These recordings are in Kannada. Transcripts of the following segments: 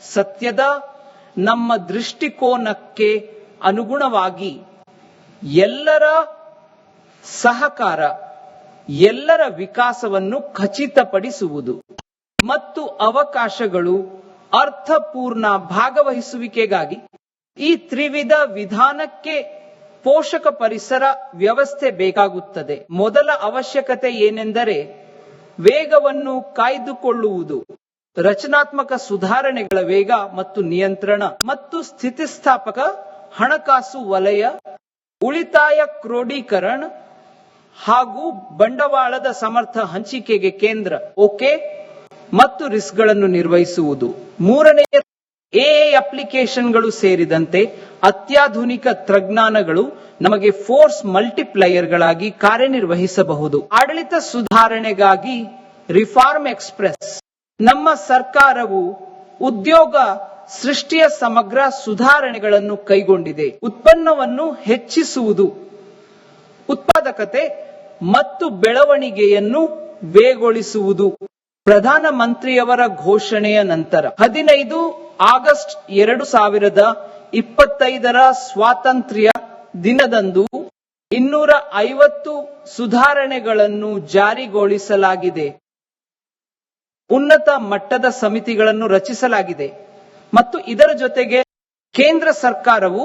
ಸತ್ಯದ ನಮ್ಮ ದೃಷ್ಟಿಕೋನಕ್ಕೆ ಅನುಗುಣವಾಗಿ ಎಲ್ಲರ ಸಹಕಾರ, ಎಲ್ಲರ ವಿಕಾಸವನ್ನು ಖಚಿತಪಡಿಸುವುದು ಮತ್ತು ಅವಕಾಶಗಳು ಅರ್ಥಪೂರ್ಣ ಭಾಗವಹಿಸುವಿಕೆಗಾಗಿ ಈ ತ್ರಿವಿಧ ವಿಧಾನಕ್ಕೆ ಪೋಷಕ ಪರಿಸರ ವ್ಯವಸ್ಥೆ ಬೇಕಾಗುತ್ತದೆ. ಮೊದಲ ಅವಶ್ಯಕತೆ ಏನೆಂದರೆ ವೇಗವನ್ನು ಕಾಯ್ದುಕೊಳ್ಳುವುದು. ರಚನಾತ್ಮಕ ಸುಧಾರಣೆಗಳ ವೇಗ ಮತ್ತು ನಿಯಂತ್ರಣ ಮತ್ತು ಸ್ಥಿತಿಸ್ಥಾಪಕ ಹಣಕಾಸು ವಲಯ, ಉಳಿತಾಯ ಕ್ರೋಢೀಕರಣ ಹಾಗೂ ಬಂಡವಾಳದ ಸಮರ್ಥ ಹಂಚಿಕೆಗೆ ಕೇಂದ್ರ ಓಕೆ ಮತ್ತು ರಿಸ್ಕ್ಗಳನ್ನು ನಿರ್ವಹಿಸುವುದು. ಮೂರನೆಯ ಎಐ ಅಪ್ಲಿಕೇಶನ್ಗಳು ಸೇರಿದಂತೆ ಅತ್ಯಾಧುನಿಕ ತಂತ್ರಜ್ಞಾನಗಳು ನಮಗೆ ಫೋರ್ಸ್ ಮಲ್ಟಿಪ್ಲೈಯರ್ಗಳಾಗಿ ಕಾರ್ಯನಿರ್ವಹಿಸಬಹುದು. ಆಡಳಿತ ಸುಧಾರಣೆಗಾಗಿ ರಿಫಾರ್ಮ್ ಎಕ್ಸ್‌ಪ್ರೆಸ್. ನಮ್ಮ ಸರ್ಕಾರವು ಉದ್ಯೋಗ ಸೃಷ್ಟಿಯ ಸಮಗ್ರ ಸುಧಾರಣೆಗಳನ್ನು ಕೈಗೊಂಡಿದೆ. ಉತ್ಪನ್ನವನ್ನು ಹೆಚ್ಚಿಸುವುದು, ಉತ್ಪಾದಕತೆ ಮತ್ತು ಬೆಳವಣಿಗೆಯನ್ನು ವೇಗಗೊಳಿಸುವುದು. ಪ್ರಧಾನ ಮಂತ್ರಿಯವರ ಘೋಷಣೆಯ ನಂತರ 15 ಆಗಸ್ಟ್ 2025 ಸ್ವಾತಂತ್ರ್ಯ ದಿನದಂದು 250 ಸುಧಾರಣೆಗಳನ್ನು ಜಾರಿಗೊಳಿಸಲಾಗಿದೆ. ಉನ್ನತ ಮಟ್ಟದ ಸಮಿತಿಗಳನ್ನು ರಚಿಸಲಾಗಿದೆ ಮತ್ತು ಇದರ ಜೊತೆಗೆ ಕೇಂದ್ರ ಸರ್ಕಾರವು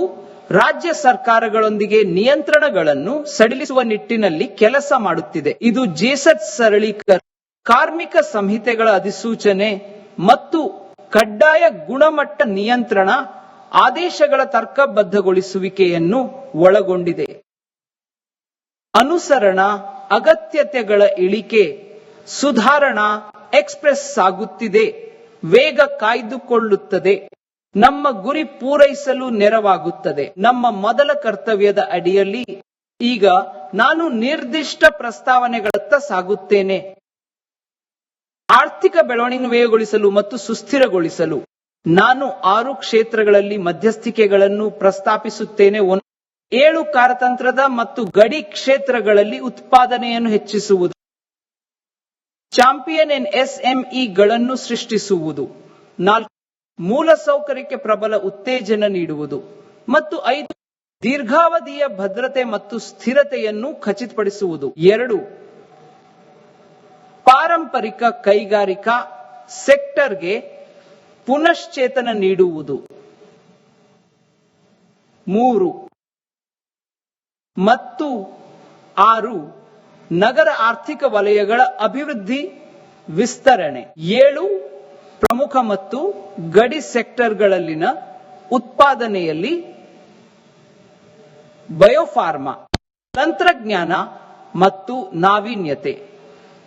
ರಾಜ್ಯ ಸರ್ಕಾರಗಳೊಂದಿಗೆ ನಿಯಂತ್ರಣಗಳನ್ನು ಸಡಿಲಿಸುವ ನಿಟ್ಟಿನಲ್ಲಿ ಕೆಲಸ ಮಾಡುತ್ತಿದೆ. ಇದು ಜೆಸೆಟ್ ಸರಳೀಕರಣ, ಕಾರ್ಮಿಕ ಸಂಹಿತೆಗಳ ಅಧಿಸೂಚನೆ ಮತ್ತು ಕಡ್ಡಾಯ ಗುಣಮಟ್ಟ ನಿಯಂತ್ರಣ ಆದೇಶಗಳ ತರ್ಕಬದ್ಧಗೊಳಿಸುವಿಕೆಯನ್ನು ಒಳಗೊಂಡಿದೆ. ಅನುಸರಣಾ ಅಗತ್ಯತೆಗಳ ಇಳಿಕೆ, ಸುಧಾರಣಾ ಎಕ್ಸ್‌ಪ್ರೆಸ್ ಸಾಗುತ್ತಿದೆ, ವೇಗ ಕಾಯ್ದುಕೊಳ್ಳುತ್ತದೆ, ನಮ್ಮ ಗುರಿ ಪೂರೈಸಲು ನೆರವಾಗುತ್ತದೆ. ನಮ್ಮ ಮೊದಲ ಕರ್ತವ್ಯದ ಅಡಿಯಲ್ಲಿ ಈಗ ನಾನು ನಿರ್ದಿಷ್ಟ ಪ್ರಸ್ತಾವನೆಗಳತ್ತ ಸಾಗುತ್ತೇನೆ. ಆರ್ಥಿಕ ಬೆಳವಣಿಗೆ ವೇಗಗೊಳಿಸಲು ಮತ್ತು ಸುಸ್ಥಿರಗೊಳಿಸಲು ನಾನು 6 ಕ್ಷೇತ್ರಗಳಲ್ಲಿ ಮಧ್ಯಸ್ಥಿಕೆಗಳನ್ನು ಪ್ರಸ್ತಾಪಿಸುತ್ತೇನೆ. 7 ಕಾರ್ಯತಂತ್ರದ ಮತ್ತು ಗಡಿ ಕ್ಷೇತ್ರಗಳಲ್ಲಿ ಉತ್ಪಾದನೆಯನ್ನು ಹೆಚ್ಚಿಸುವುದು, ಚಾಂಪಿಯನ್ ಇನ್ ಎಸ್ಎಂಇಗಳನ್ನು ಸೃಷ್ಟಿಸುವುದು, 4 ಮೂಲಸೌಕರ್ಯಕ್ಕೆ ಪ್ರಬಲ ಉತ್ತೇಜನ ನೀಡುವುದು ಮತ್ತು 5 ದೀರ್ಘಾವಧಿಯ ಭದ್ರತೆ ಮತ್ತು ಸ್ಥಿರತೆಯನ್ನು ಖಚಿತಪಡಿಸುವುದು. 2 ಪಾರಂಪರಿಕ ಕೈಗಾರಿಕಾ ಸೆಕ್ಟರ್ಗೆ ಪುನಶ್ಚೇತನ ನೀಡುವುದು. 3 ಮತ್ತು 6 ನಗರ ಆರ್ಥಿಕ ವಲಯಗಳ ಅಭಿವೃದ್ಧಿ ವಿಸ್ತರಣೆ. 7 ಪ್ರಮುಖ ಮತ್ತು ಗಡಿ ಸೆಕ್ಟರ್ಗಳಲ್ಲಿನ ಉತ್ಪಾದನೆಯಲ್ಲಿ ಬಯೋಫಾರ್ಮಾ, ತಂತ್ರಜ್ಞಾನ ಮತ್ತು ನಾವೀನ್ಯತೆ.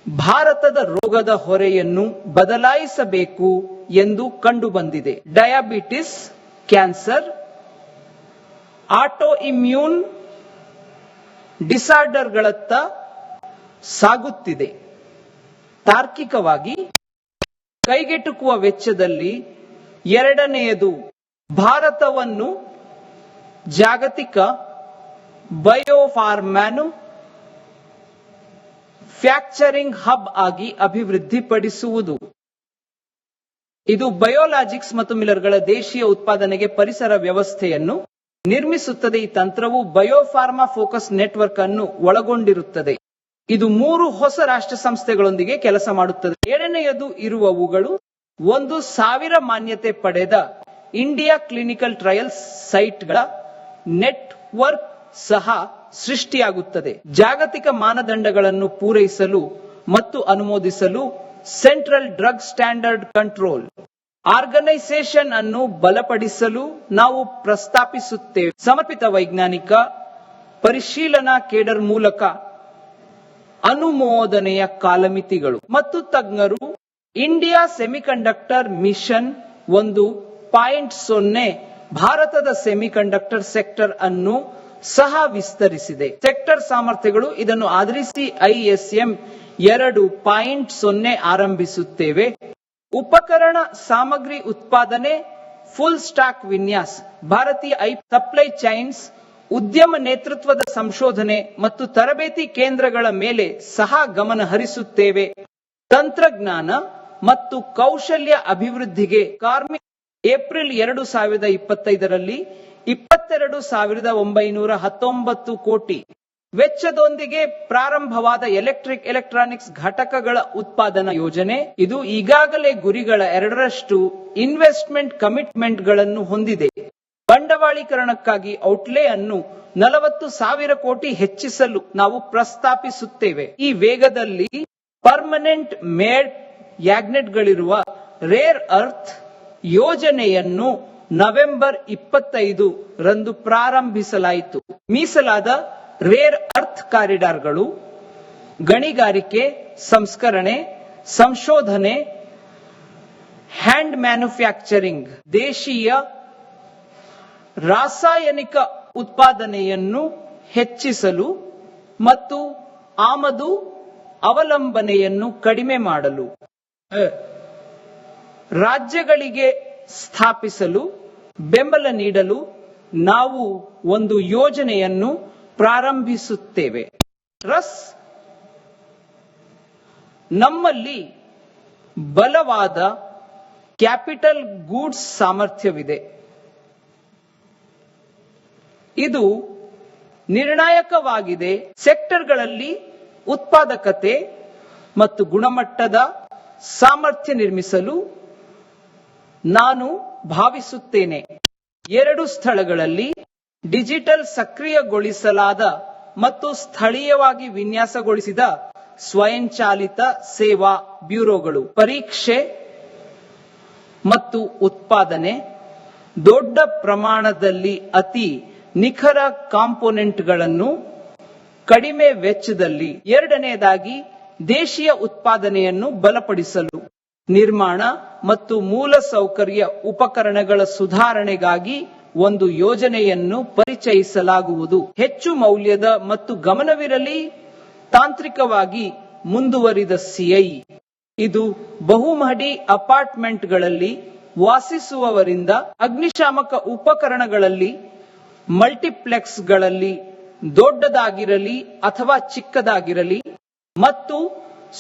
ಭಾರತದ ರೋಗದ ಹೊರೆಯನ್ನು ಬದಲಾಯಿಸಬೇಕು ಎಂದು ಕಂಡುಬಂದಿದೆ. ಡಯಾಬಿಟಿಸ್, ಕ್ಯಾನ್ಸರ್, ಆಟೋ ಇಮ್ಯೂನ್ ಡಿಸಾರ್ಡರ್ಗಳತ್ತ ಸಾಗುತ್ತಿದೆ. ತಾರ್ಕಿಕವಾಗಿ ಕೈಗೆಟುಕುವ ವೆಚ್ಚದಲ್ಲಿ 2ನೇಯದು ಭಾರತವನ್ನು ಜಾಗತಿಕ ಮ್ಯಾನುಫ್ಯಾಕ್ಚರಿಂಗ್ ಹಬ್ ಆಗಿ ಅಭಿವೃದ್ಧಿಪಡಿಸುವುದು. ಇದು ಬಯೋಲಾಜಿಕ್ಸ್ ಮತ್ತು ಮಿಲ್ಲರ್ಗಳ ದೇಶೀಯ ಉತ್ಪಾದನೆಗೆ ಪರಿಸರ ವ್ಯವಸ್ಥೆಯನ್ನು ನಿರ್ಮಿಸುತ್ತದೆ. ಈ ತಂತ್ರವು ಬಯೋಫಾರ್ಮಾ ಫೋಕಸ್ ನೆಟ್ವರ್ಕ್ ಅನ್ನು ಒಳಗೊಂಡಿರುತ್ತದೆ. ಇದು 3 ಹೊಸ ರಾಷ್ಟ್ರ ಸಂಸ್ಥೆಗಳೊಂದಿಗೆ ಕೆಲಸ ಮಾಡುತ್ತದೆ. 7ನೇಯದು ಇರುವವುಗಳು 1000 ಮಾನ್ಯತೆ ಪಡೆದ ಇಂಡಿಯಾ ಕ್ಲಿನಿಕಲ್ ಟ್ರಯಲ್ಸ್ ಸೈಟ್ಗಳ ನೆಟ್ವರ್ಕ್ ಸಹ ಸೃಷ್ಟಿಯಾಗುತ್ತದೆ. ಜಾಗತಿಕ ಮಾನದಂಡಗಳನ್ನು ಪೂರೈಸಲು ಮತ್ತು ಅನುಮೋದಿಸಲು central drug standard control organisation ಅನ್ನು ಬಲಪಡಿಸಲು ನಾವು ಪ್ರಸ್ತಾಪಿಸುತ್ತೇವೆ. ಸಮರ್ಪಿತ ವೈಜ್ಞಾನಿಕ ಪರಿಶೀಲನಾ ಕೇಡರ್ ಮೂಲಕ ಅನುಮೋದನೆಯ ಕಾಲಮಿತಿಗಳು ಮತ್ತು ತಜ್ಞರು. ಇಂಡಿಯಾ ಸೆಮಿಕಂಡಕ್ಟರ್ ಮಿಷನ್ 1.0 ಭಾರತದ ಸೆಮಿಕಂಡಕ್ಟರ್ ಸೆಕ್ಟರ್ ಅನ್ನು ಸಹ ವಿಸ್ತರಿಸಿದೆ. ಸೆಕ್ಟರ್ ಸಾಮರ್ಥ್ಯಗಳು ಇದನ್ನು ಆಧರಿಸಿ ISM 2.0 ಆರಂಭಿಸುತ್ತೇವೆ. ಉಪಕರಣ ಸಾಮಗ್ರಿ ಉತ್ಪಾದನೆ, ಫುಲ್ ಸ್ಟಾಕ್ ವಿನ್ಯಾಸ, ಭಾರತೀಯ ಸಪ್ಲೈ ಚೈನ್ಸ್, ಉದ್ಯಮ ನೇತೃತ್ವದ ಸಂಶೋಧನೆ ಮತ್ತು ತರಬೇತಿ ಕೇಂದ್ರಗಳ ಮೇಲೆ ಸಹ ಗಮನ ಹರಿಸುತ್ತೇವೆ. ತಂತ್ರಜ್ಞಾನ ಮತ್ತು ಕೌಶಲ್ಯ ಅಭಿವೃದ್ಧಿಗೆ ಕಾರ್ಮಿಕ ಏಪ್ರಿಲ್ 2025ರಲ್ಲಿ 22,919 ಕೋಟಿ ವೆಚ್ಚದೊಂದಿಗೆ ಪ್ರಾರಂಭವಾದ ಎಲೆಕ್ಟ್ರಾನಿಕ್ಸ್ ಘಟಕಗಳ ಉತ್ಪಾದನಾ ಯೋಜನೆ. ಇದು ಈಗಾಗಲೇ ಗುರಿಗಳ 2ರಷ್ಟು ಇನ್ವೆಸ್ಟ್ಮೆಂಟ್ ಕಮಿಟ್ಮೆಂಟ್ಗಳನ್ನು ಹೊಂದಿದೆ. ಬಂಡವಾಳೀಕರಣಕ್ಕಾಗಿ ಔಟ್ಲೇ ಅನ್ನು 40,000 ಕೋಟಿ ಹೆಚ್ಚಿಸಲು ನಾವು ಪ್ರಸ್ತಾಪಿಸುತ್ತೇವೆ. ಈ ವೇಗದಲ್ಲಿ ಪರ್ಮನೆಂಟ್ ಮ್ಯಾಗ್ನೆಟ್ಗಳಿರುವ ರೇರ್ ಅರ್ತ್ ಯೋಜನೆಯನ್ನು ನವೆಂಬರ್ 25ರಂದು ಪ್ರಾರಂಭಿಸಲಾಯಿತು. ಮೀಸಲಾದ ರೇರ್ ಅರ್ತ್ ಕಾರಿಡಾರ್ಗಳು ಗಣಿಗಾರಿಕೆ, ಸಂಸ್ಕರಣೆ, ಸಂಶೋಧನೆ, ಹ್ಯಾಂಡ್ ಮ್ಯಾನುಫ್ಯಾಕ್ಚರಿಂಗ್, ದೇಶೀಯ ರಾಸಾಯನಿಕ ಉತ್ಪಾದನೆಯನ್ನು ಹೆಚ್ಚಿಸಲು ಮತ್ತು ಆಮದು ಅವಲಂಬನೆಯನ್ನು ಕಡಿಮೆ ಮಾಡಲು ರಾಜ್ಯಗಳಿಗೆ ಸ್ಥಾಪಿಸಲು ಬೆಂಬಲ ನೀಡಲು ನಾವು ಒಂದು ಯೋಜನೆಯನ್ನು ಪ್ರಾರಂಭಿಸುತ್ತೇವೆ. ನಮ್ಮಲ್ಲಿ ಬಲವಾದ ಕ್ಯಾಪಿಟಲ್ ಗೂಡ್ಸ್ ಸಾಮರ್ಥ್ಯವಿದೆ. ಇದು ನಿರ್ಣಾಯಕವಾಗಿದೆ. ಸೆಕ್ಟರ್ಗಳಲ್ಲಿ ಉತ್ಪಾದಕತೆ ಮತ್ತು ಗುಣಮಟ್ಟದ ಸಾಮರ್ಥ್ಯ ನಿರ್ಮಿಸಲು ನಾನು ಭಾವಿಸುತ್ತೇನೆ. 2 ಸ್ಥಳಗಳಲ್ಲಿ ಡಿಜಿಟಲ್ ಸಕ್ರಿಯಗೊಳಿಸಲಾದ ಮತ್ತು ಸ್ಥಳೀಯವಾಗಿ ವಿನ್ಯಾಸಗೊಳಿಸಿದ ಸ್ವಯಂಚಾಲಿತ ಸೇವಾ ಬ್ಯೂರೋಗಳು, ಪರೀಕ್ಷೆ ಮತ್ತು ಉತ್ಪಾದನೆ, ದೊಡ್ಡ ಪ್ರಮಾಣದಲ್ಲಿ ಅತಿ ನಿಖರ ಕಾಂಪೋನೆಂಟ್ಗಳನ್ನು ಕಡಿಮೆ ವೆಚ್ಚದಲ್ಲಿ. 2ನೇದಾಗಿ ದೇಶೀಯ ಉತ್ಪಾದನೆಯನ್ನು ಬಲಪಡಿಸಲು ನಿರ್ಮಾಣ ಮತ್ತು ಮೂಲಸೌಕರ್ಯ ಉಪಕರಣಗಳ ಸುಧಾರಣೆಗಾಗಿ ಒಂದು ಯೋಜನೆಯನ್ನು ಪರಿಚಯಿಸಲಾಗುವುದು. ಹೆಚ್ಚು ಮೌಲ್ಯದ ಮತ್ತು ಗಮನವಿರಲಿ ತಾಂತ್ರಿಕವಾಗಿ ಮುಂದುವರಿದ ಸಿಐ. ಇದು ಬಹುಮಹಡಿ ಅಪಾರ್ಟ್ಮೆಂಟ್ಗಳಲ್ಲಿ ವಾಸಿಸುವವರಿಂದ ಅಗ್ನಿಶಾಮಕ ಉಪಕರಣಗಳಲ್ಲಿ, ಮಲ್ಟಿಪ್ಲೆಕ್ಸ್ಗಳಲ್ಲಿ ದೊಡ್ಡದಾಗಿರಲಿ ಅಥವಾ ಚಿಕ್ಕದಾಗಿರಲಿ, ಮತ್ತು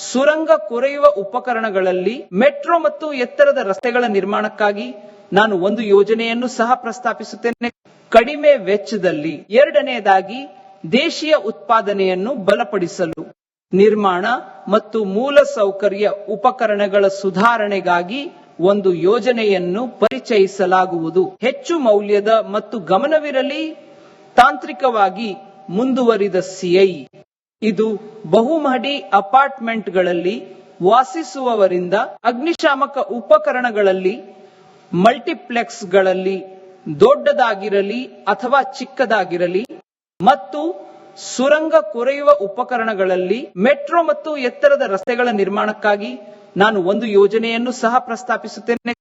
ಸುರಂಗ ಕೊರೆಯುವ ಉಪಕರಣಗಳಲ್ಲಿ, ಮೆಟ್ರೋ ಮತ್ತು ಎತ್ತರದ ರಸ್ತೆಗಳ ನಿರ್ಮಾಣಕ್ಕಾಗಿ ನಾನು ಒಂದು ಯೋಜನೆಯನ್ನು ಸಹ ಪ್ರಸ್ತಾಪಿಸುತ್ತೇನೆ. ಕಡಿಮೆ ವೆಚ್ಚದಲ್ಲಿ. 2ನೇದಾಗಿ ದೇಶೀಯ ಉತ್ಪಾದನೆಯನ್ನು ಬಲಪಡಿಸಲು ನಿರ್ಮಾಣ ಮತ್ತು ಮೂಲಸೌಕರ್ಯ ಉಪಕರಣಗಳ ಸುಧಾರಣೆಗಾಗಿ ಒಂದು ಯೋಜನೆಯನ್ನು ಪರಿಚಯಿಸಲಾಗುವುದು. ಹೆಚ್ಚು ಮೌಲ್ಯದ ಮತ್ತು ಗಮನವಿರಲಿ ತಾಂತ್ರಿಕವಾಗಿ ಮುಂದುವರಿದ ಸಿಐ. ಇದು ಬಹುಮಹಡಿ ಅಪಾರ್ಟ್ಮೆಂಟ್ಗಳಲ್ಲಿ ವಾಸಿಸುವವರಿಂದ ಅಗ್ನಿಶಾಮಕ ಉಪಕರಣಗಳಲ್ಲಿ, ಮಲ್ಟಿಪ್ಲೆಕ್ಸ್ಗಳಲ್ಲಿ ದೊಡ್ಡದಾಗಿರಲಿ ಅಥವಾ ಚಿಕ್ಕದಾಗಿರಲಿ, ಮತ್ತು ಸುರಂಗ ಕೊರೆಯುವ ಉಪಕರಣಗಳಲ್ಲಿ, ಮೆಟ್ರೋ ಮತ್ತು ಎತ್ತರದ ರಸ್ತೆಗಳ ನಿರ್ಮಾಣಕ್ಕಾಗಿ ನಾನು ಒಂದು ಯೋಜನೆಯನ್ನು ಸಹ ಪ್ರಸ್ತಾಪಿಸುತ್ತೇನೆ.